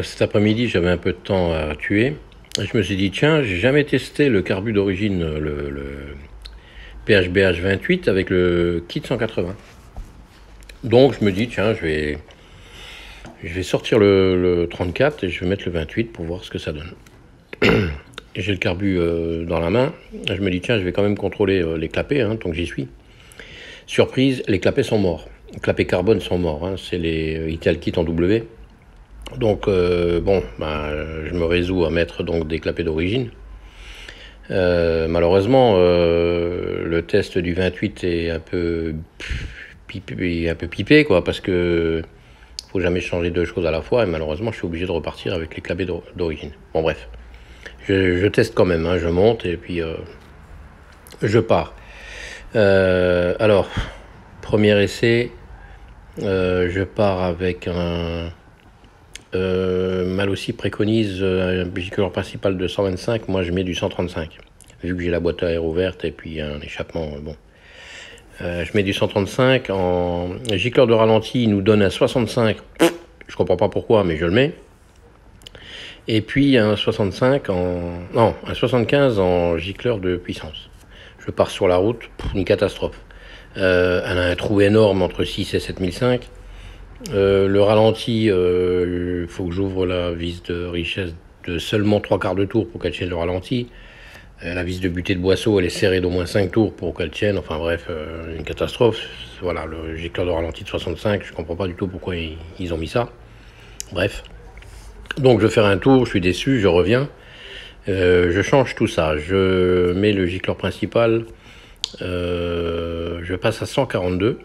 Cet après-midi, j'avais un peu de temps à tuer. Et je me suis dit, tiens, j'ai jamais testé le carbu d'origine, le PHBH 28 avec le kit 180. Donc je me dis, tiens, je vais sortir le 34 et je vais mettre le 28 pour voir ce que ça donne. J'ai le carbu dans la main. Je me dis, tiens, je vais quand même contrôler les clapets, tant que j'y suis. Surprise, les clapets sont morts. Les clapets carbone sont morts. C'est les Ital Kit en W. Donc je me résous à mettre donc des clapets d'origine. Malheureusement, le test du 28 est un peu pipé, quoi, parce que faut jamais changer deux choses à la fois, et malheureusement, je suis obligé de repartir avec les clapets d'origine. Bon, bref, je teste quand même, je monte et puis je pars. Alors, premier essai, je pars avec un... Mal aussi préconise un gicleur principal de 125, moi je mets du 135. Vu que j'ai la boîte à air ouverte et puis un échappement, bon. Je mets du 135, en gicleur de ralenti, il nous donne un 65, je comprends pas pourquoi, mais je le mets. Et puis un 65 non, un 75 en gicleur de puissance. Je pars sur la route, une catastrophe. Elle a un trou énorme entre 6 et 7005. Le ralenti, faut que j'ouvre la vis de richesse de seulement 3/4 de tour pour qu'elle tienne le ralenti. La vis de butée de boisseau, elle est serrée d'au moins 5 tours pour qu'elle tienne. Enfin bref, une catastrophe. Voilà, le gicleur de ralenti de 65, je comprends pas du tout pourquoi ils ont mis ça. Bref. Donc je vais faire un tour, je suis déçu, je reviens. Je change tout ça. Je mets le gicleur principal. Je passe à 142.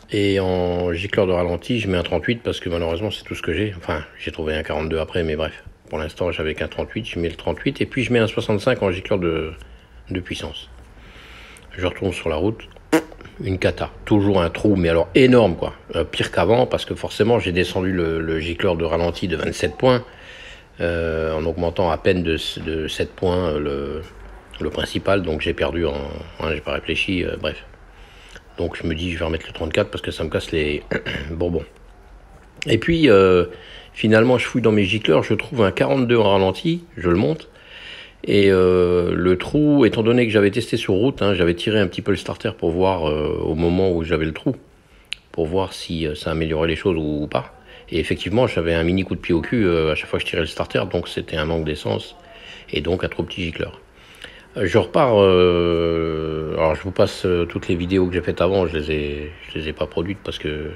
Et en gicleur de ralenti, je mets un 38 parce que malheureusement c'est tout ce que j'ai. Enfin, j'ai trouvé un 42 après, mais bref. Pour l'instant, j'avais qu'un 38, je mets le 38 et puis je mets un 65 en gicleur de puissance. Je retourne sur la route, une cata. Toujours un trou, mais alors énorme quoi. Pire qu'avant parce que forcément j'ai descendu le gicleur de ralenti de 27 points en augmentant à peine de 7 points le principal. Donc j'ai perdu j'ai pas réfléchi, bref. Donc je me dis, je vais remettre le 34 parce que ça me casse les bonbons. Et puis, finalement, je fouille dans mes gicleurs, je trouve un 42 en ralenti, je le monte. Et le trou, étant donné que j'avais testé sur route, j'avais tiré un petit peu le starter pour voir au moment où j'avais le trou, pour voir si ça améliorait les choses ou pas. Et effectivement, j'avais un mini coup de pied au cul à chaque fois que je tirais le starter, donc c'était un manque d'essence et donc un trop petit gicleur. Je repars, alors je vous passe toutes les vidéos que j'ai faites avant, je les ai pas produites parce que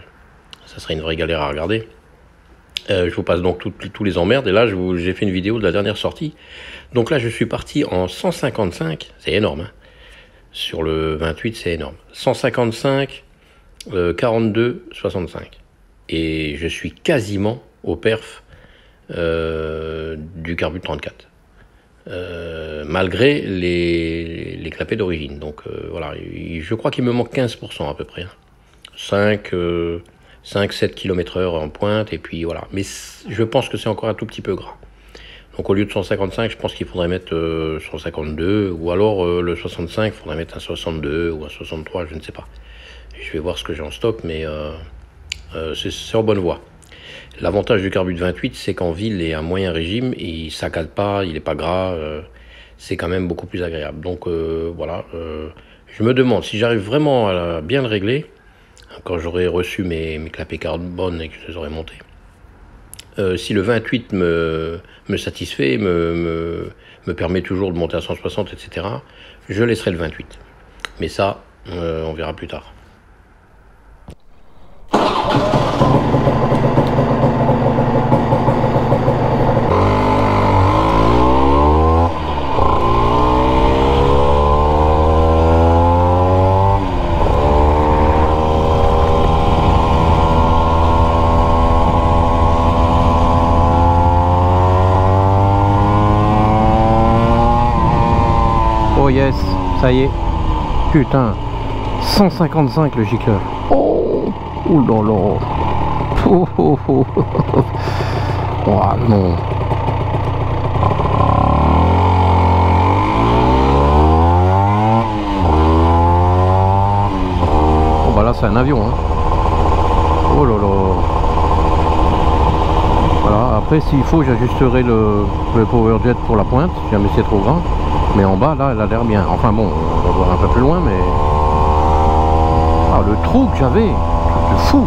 ça serait une vraie galère à regarder. Je vous passe donc tous les emmerdes et là j'ai fait une vidéo de la dernière sortie. Donc là je suis parti en 155, c'est énorme, sur le 28 c'est énorme. 155, 42, 65. Et je suis quasiment au perf du carbu 34. Malgré les clapets d'origine. Donc voilà, je crois qu'il me manque 15% à peu près. 5-7 km/h en pointe, et puis voilà. Mais je pense que c'est encore un tout petit peu gras. Donc au lieu de 155, je pense qu'il faudrait mettre 152, ou alors le 65, il faudrait mettre un 62 ou un 63, je ne sais pas. Je vais voir ce que j'ai en stock, mais c'est en bonne voie. L'avantage du carbu de 28, c'est qu'en ville et à moyen régime, il ne saccade pas, il n'est pas gras, c'est quand même beaucoup plus agréable. Donc voilà, je me demande si j'arrive vraiment à bien le régler, quand j'aurai reçu mes clapets carbone et que je les aurai montés. Si le 28 me satisfait, me permet toujours de monter à 160, etc., je laisserai le 28. Mais ça, on verra plus tard. Oh yes, ça y est. Putain, 155 le gicleur. Oh, oh là là. Oh, oh, oh. Oh non. Oh bah là c'est un avion hein. Oh là là. Voilà. Après, s'il faut, j'ajusterai le power jet pour la pointe, si jamais c'est trop grand. Mais en bas, là, elle a l'air bien. Enfin bon, on va voir un peu plus loin, mais... Ah, le trou que j'avais, c'est fou.